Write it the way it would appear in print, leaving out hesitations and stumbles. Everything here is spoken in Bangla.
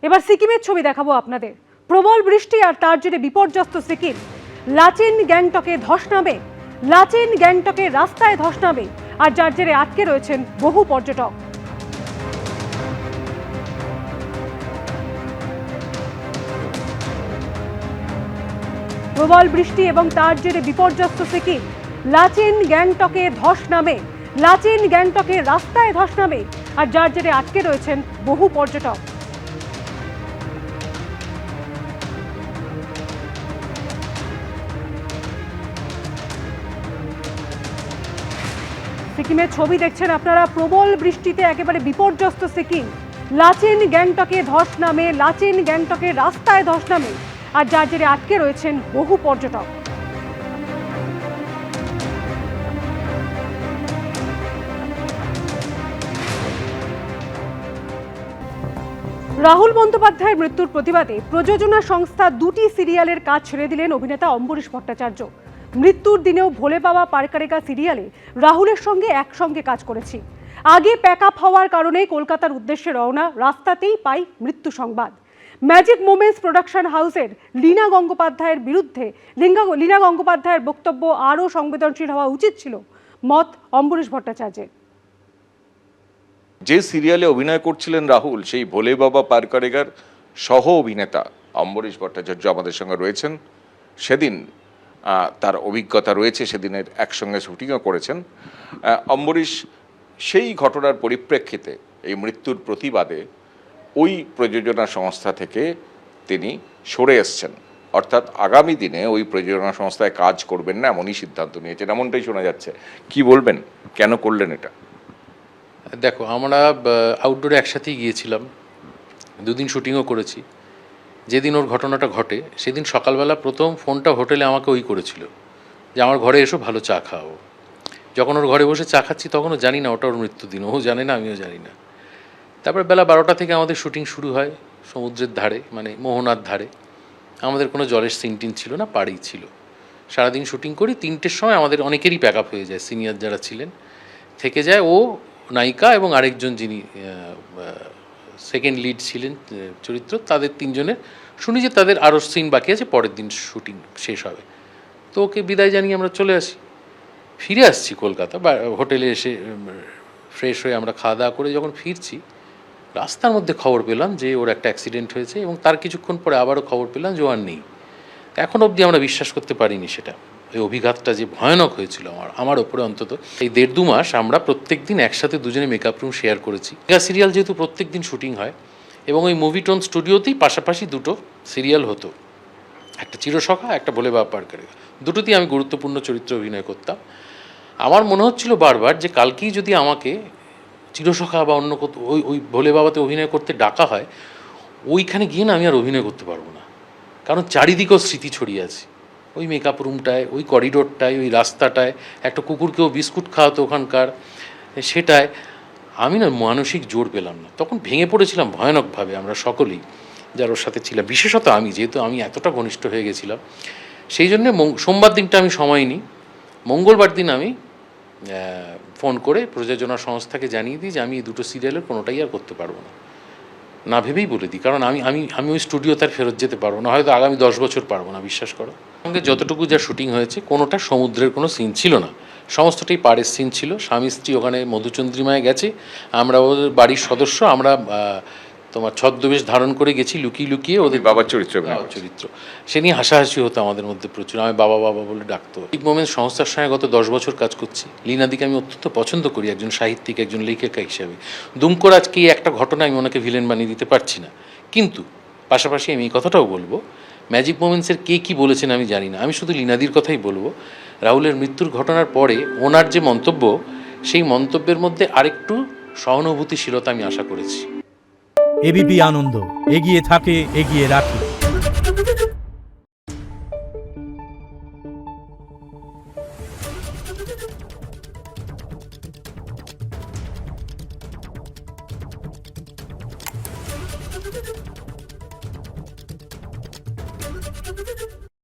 এবার সিকিমের ছবি দেখাবো আপনাদের। প্রবল বৃষ্টি আর তার জেরে বিপর্যস্ত সিকিম। লাচেন গ্যাংটকে ধস নামে, লাচেন গ্যাংটকে রাস্তায় ধস নামে, আর যার জেরে আটকে রয়েছেন বহু পর্যটক। প্রবল বৃষ্টি এবং তার জেরে বিপর্যস্ত সিকিম। লাচেন গ্যাংটকে ধস নামে, লাচেন গ্যাংটকে রাস্তায় ধস নামে, আর যার জেরে আটকে রয়েছেন বহু পর্যটক। সিকিমের ছবি দেখছেন আপনারা। প্রবল বৃষ্টিতে একেবারে বিপর্যস্ত সিকিম। লাচেন গ্যাংটকে ধস নামে, লাচেন গ্যাংটকে রাস্তায় ধস নামে, আর যার জেরে আটকে রয়েছেন বহু পর্যটক। রাহুল বন্দ্যোপাধ্যায়ের মৃত্যুর প্রতিবাদে প্রযোজনা সংস্থা দুটি সিরিয়ালের কাজ ছেড়ে দিলেন অভিনেতা অম্বরীশ ভট্টাচার্য। মৃত্যুর দিনেও ভোলে বাবা পারকারেকা সিরিয়ালে রাহুলের সঙ্গে একসঙ্গে কাজ করেছি। আগে প্যাক আপ হওয়ার কারণে কলকাতার উদ্দেশ্যে রওনা, রাস্তাতেই পাই মৃত্যু সংবাদ। ম্যাজিক মোমেন্টস প্রোডাকশন হাউসের লীনা গঙ্গোপাধ্যায়ের বিরুদ্ধে লীনা গঙ্গোপাধ্যায়ের বক্তব্য আরও সংবেদনশীল হওয়া উচিত ছিল, মত অম্বরীশ ভট্টাচার্যের। যে সিরিয়ালে অভিনয় করছিলেন রাহুল, সেই ভোলে বাবা পারকারেগার সহ অভিনেতা অম্বরীশ ভট্টাচার্য আমাদের সঙ্গে রয়েছেন। সেদিন তার অভিজ্ঞতা রয়েছে, সেদিনের একসঙ্গে শুটিংও করেছেন। অম্বরীশ, সেই ঘটনার পরিপ্রেক্ষিতে এই মৃত্যুর প্রতিবাদে ওই প্রযোজনা সংস্থা থেকে তিনি সরে এসছেন, অর্থাৎ আগামী দিনে ওই প্রযোজনা সংস্থায় কাজ করবেন না, এমনই সিদ্ধান্ত নিয়েছেন, এমনটাই শোনা যাচ্ছে। কি বলবেন, কেন করলেন এটা? দেখো, আমরা আউটডোরে একসাথেই গিয়েছিলাম, দুদিন শুটিংও করেছি। যেদিন ওর ঘটনাটা ঘটে সেদিন সকালবেলা প্রথম ফোনটা হোটেলে আমাকে ওই করেছিল যে আমার ঘরে এসো, ভালো চা খাও। যখন ওর ঘরে বসে চা খাচ্ছি তখনও জানি না ওটা ওর মৃত্যুদিন, ও জানে না, আমিও জানি না। তারপরে বেলা 12টা থেকে আমাদের শুটিং শুরু হয় সমুদ্রের ধারে, মানে মোহনার ধারে। আমাদের কোনো জলের সিন টিন ছিল না, পাড়েই ছিল। সারাদিন শুটিং করি, 3টের সময় আমাদের অনেকেরই প্যাক আপ হয়ে যায়, সিনিয়র যারা ছিলেন থেকে যায়। ও, নায়িকা এবং আরেকজন যিনি সেকেন্ড লিড ছিলেন চরিত্র, তাদের 3জনের শুনি যে তাদের আরও সিন বাকি আছে, পরের দিন শুটিং শেষ হবে। তো ওকে বিদায় জানিয়ে আমরা চলে আসি। ফিরে আসছি কলকাতা, বা হোটেলে এসে ফ্রেশ হয়ে আমরা খাওয়া দাওয়া করে যখন ফিরছি, রাস্তার মধ্যে খবর পেলাম যে ওর একটা অ্যাক্সিডেন্ট হয়েছে, এবং তার কিছুক্ষণ পরে আবারও খবর পেলাম যে ও আর নেই। এখন অবধি আমরা বিশ্বাস করতে পারিনি সেটা। ওই অভিঘাতটা যে ভয়ানক হয়েছিল আমার ওপরে, অন্তত এই 1.5-2 মাস আমরা প্রত্যেক দিন একসাথে দুজনে মেকআপ রুম শেয়ার করেছি। মেগা সিরিয়াল যেহেতু প্রত্যেক দিন শুটিং হয়, এবং ওই মুভিটোন স্টুডিওতেই পাশাপাশি দুটো সিরিয়াল হতো, একটা চিরসখা, একটা ভোলে বাবা পারকারেকা। দুটোতেই আমি গুরুত্বপূর্ণ চরিত্রে অভিনয় করতাম। আমার মনে হচ্ছিল বারবার যে কালকেই যদি আমাকে চিরসখা বা অন্য ওই ভোলে বাবাতে অভিনয় করতে ডাকা হয়, ওইখানে গিয়ে না আমি আর অভিনয় করতে পারবো না, কারণ চারিদিকেও স্মৃতি ছড়িয়ে আছে। ওই মেকআপ রুমটায়, ওই করিডোরটায়, ওই রাস্তাটায়, একটা কুকুরকেও বিস্কুট খাওয়াতো ওখানকার, সেটায় আমি না মানসিক জোর পেলাম না। তখন ভেঙে পড়েছিলাম ভয়ানকভাবে, আমরা সকলেই যার ওর সাথে ছিলাম, বিশেষত আমি, যেহেতু আমি এতটা ঘনিষ্ঠ হয়ে গেছিলাম। সেই জন্যে সোমবার দিনটা আমি সময় নিই, মঙ্গলবার দিন আমি ফোন করে প্রযোজনা সংস্থাকে জানিয়ে দিই যে আমি এই দুটো সিরিয়ালের কোনোটাই আর করতে পারবো না। না ভেবেই বলে দিই, কারণ আমি ওই স্টুডিওতে আর ফেরত যেতে পারবো না, হয়তো আগামী 10 বছর পারবো না, বিশ্বাস করো। সঙ্গে যতটুকু যা শুটিং হয়েছে কোনোটা সমুদ্রের কোনো সিন ছিল না, সমস্তটাই পাড়ের সিন ছিল। স্বামী স্ত্রী ওখানে মধুচন্দ্রিমায় গেছে, আমরা ওদের বাড়ির সদস্য, আমরা তোমার ছদ্মবেশ ধারণ করে গেছি, লুকিয়ে লুকিয়ে ওদের বাবার চরিত্র সে নিয়ে হাসাহাসি হতো আমাদের মধ্যে প্রচুর। আমি বাবা বাবা বলে ডাকতো। ম্যাজিক মোমেন্টস সংস্থার সঙ্গে গত 10 বছর কাজ করছি। লীনাদিকে আমি অত্যন্ত পছন্দ করি, একজন সাহিত্যিক, একজন লেখিকা হিসাবে। দুম করে আজকে এই একটা ঘটনা আমি ওনাকে ভিলেন বানিয়ে দিতে পারছি না, কিন্তু পাশাপাশি আমি এই কথাটাও বলবো, ম্যাজিক মোমেন্টসের কে কী বলেছেন আমি জানি না, আমি শুধু লীনাদির কথাই বলবো। রাহুলের মৃত্যুর ঘটনার পরে ওনার যে মন্তব্য, সেই মন্তব্যের মধ্যে আরেকটু সহানুভূতিশীলতা আমি আশা করেছি। এবিপি আনন্দ, এগিয়ে থাকে, এগিয়ে রাখে।